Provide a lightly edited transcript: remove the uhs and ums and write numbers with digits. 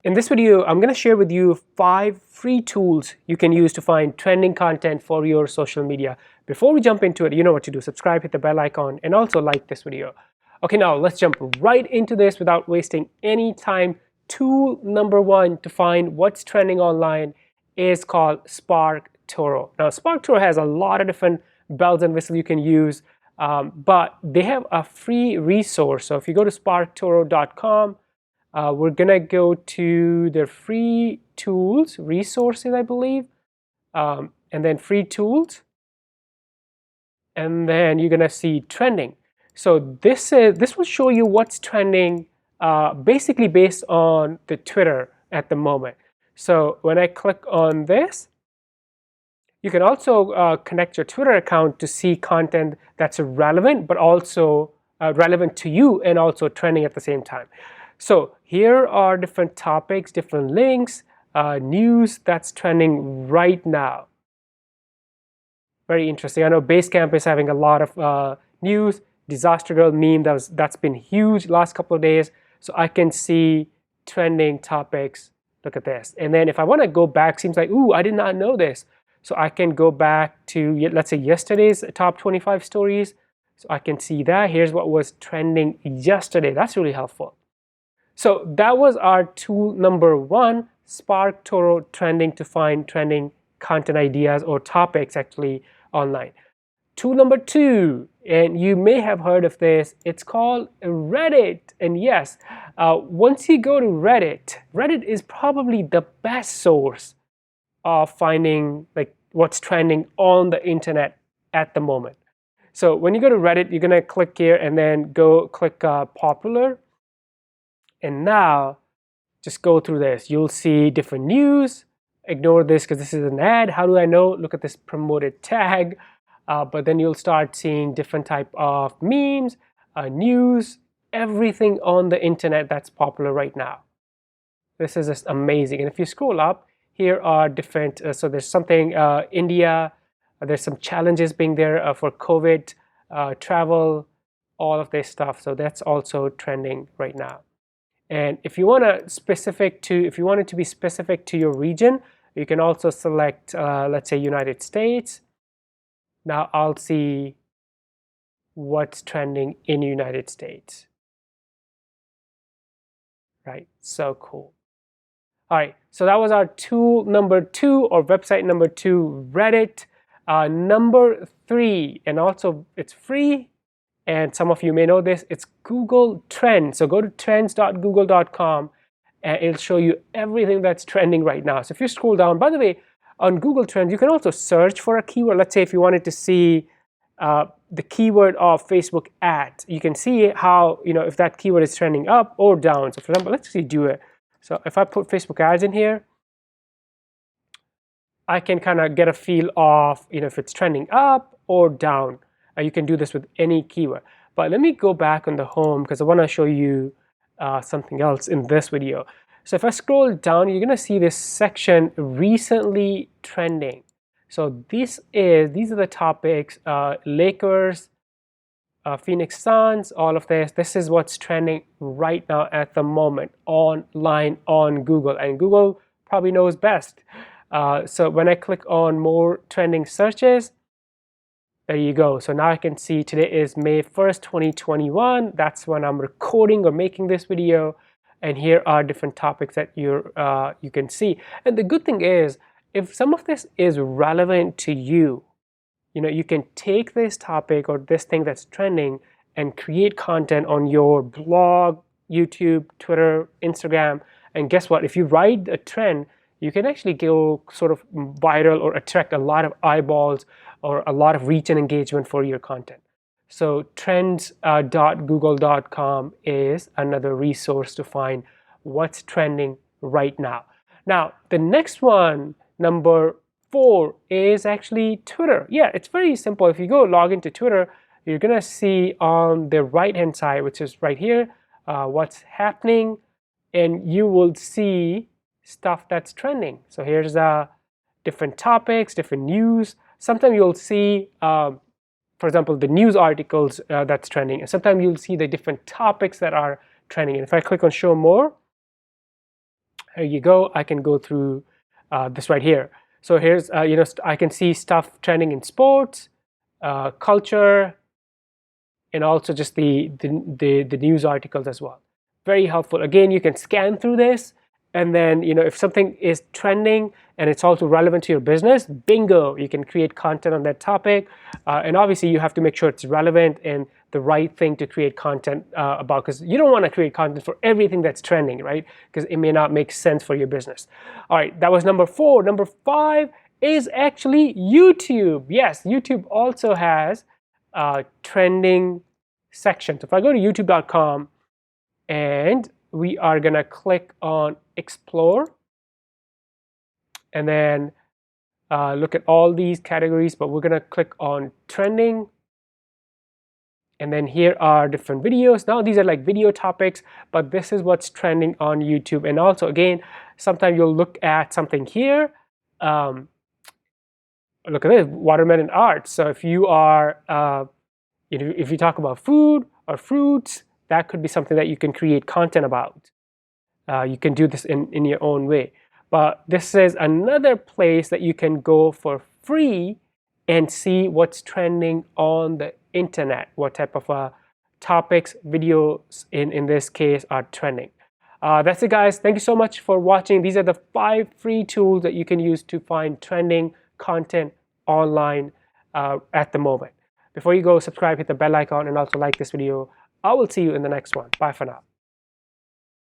In this video, I'm going to share with you 5 free tools you can use to find trending content for your social media. Before we jump into it, you know what to do. Subscribe, hit the bell icon, and also like this video. Okay, now let's jump right into this without wasting any time. Tool number 1 to find what's trending online is called SparkToro. Now, SparkToro has a lot of different bells and whistles you can use, but they have a free resource. So if you go to SparkToro.com, we're gonna go to their free tools, resources, I believe, and then free tools, and then you're gonna see trending. So this will show you what's trending, basically based on the Twitter at the moment. So when I click on this, you can also connect your Twitter account to see content that's relevant, but also relevant to you and also trending at the same time. So here are different topics, different links, news that's trending right now. Very interesting. I know Basecamp is having a lot of news. Disaster Girl meme that's been huge last couple of days. So I can see trending topics. Look at this. And then if I want to go back, seems like, ooh, I did not know this. So I can go back to, let's say, yesterday's top 25 stories. So I can see that. Here's what was trending yesterday. That's really helpful. So that was our tool number 1, SparkToro trending, to find trending content ideas or topics actually online. Tool number 2, and you may have heard of this, it's called Reddit. And yes, once you go to Reddit, Reddit is probably the best source of finding like what's trending on the internet at the moment. So when you go to Reddit, you're gonna click here and then go click popular. And now just go through this. You'll see different news. Ignore this because this is an ad. How do I know? Look at this promoted tag. But then you'll start seeing different type of memes, news, everything on the internet that's popular right now. This is just amazing. And if you scroll up, here are different, so there's something, India, there's some challenges being there for COVID, travel, all of this stuff. So that's also trending right now. And if you want it to be specific to your region, you can also select, let's say, United States. Now I'll see what's trending in United States. Right, so cool. All right, so that was our tool number 2 or website number 2, Reddit. Number 3, and also it's free. And some of you may know this, it's Google Trends. So go to trends.google.com and it'll show you everything that's trending right now. So if you scroll down, by the way, on Google Trends, you can also search for a keyword. Let's say if you wanted to see the keyword of Facebook ads, you can see how, if that keyword is trending up or down. So for example, let's see, do it. So if I put Facebook ads in here, I can kind of get a feel of, if it's trending up or down. You can do this with any keyword. But let me go back on the home because I want to show you something else in this video. So if I scroll down, you're going to see this section, recently trending. So these are the topics, Lakers, Phoenix Suns, all of this. This is what's trending right now at the moment online on Google. And Google probably knows best. So when I click on more trending searches, there you go. So now I can see today is May 1st, 2021. That's when I'm recording or making this video. And here are different topics that you can see. And the good thing is, if some of this is relevant to you, you can take this topic or this thing that's trending and create content on your blog, YouTube, Twitter, Instagram. And guess what? If you ride a trend, you can actually go sort of viral or attract a lot of eyeballs or a lot of reach and engagement for your content. So trends.google.com is another resource to find what's trending right now. Now, the next one, number 4, is actually Twitter. Yeah, it's very simple. If you go log into Twitter, you're going to see on the right-hand side, which is right here, what's happening, and you will see stuff that's trending. So here's different topics, different news. Sometimes you'll see, for example, the news articles that's trending. And sometimes you'll see the different topics that are trending. And if I click on show more, Here you go. I can go through this right here. So here's, I can see stuff trending in sports, culture, and also just the news articles as well. Very helpful. Again, you can scan through this, and then if something is trending and it's also relevant to your business, bingo, you can create content on that topic. And obviously you have to make sure it's relevant and the right thing to create content about, because you don't want to create content for everything that's trending, right? Because it may not make sense for your business. All right, that was number 4. Number 5 is actually YouTube. Yes, YouTube also has trending section. So if I go to youtube.com and we are gonna click on explore, and then look at all these categories, but we're gonna click on trending, and then here are different videos. Now these are like video topics, but this is what's trending on YouTube. And also again, sometimes you'll look at something here. Look at this, watermelon art. So if you are if you talk about food or fruits, that could be something that you can create content about. You can do this in your own way. But this is another place that you can go for free and see what's trending on the internet, what type of topics, videos in this case are trending. That's it, guys. Thank you so much for watching. These are the 5 free tools that you can use to find trending content online at the moment. Before you go, subscribe, hit the bell icon, and also like this video. I will see you in the next one. Bye for now.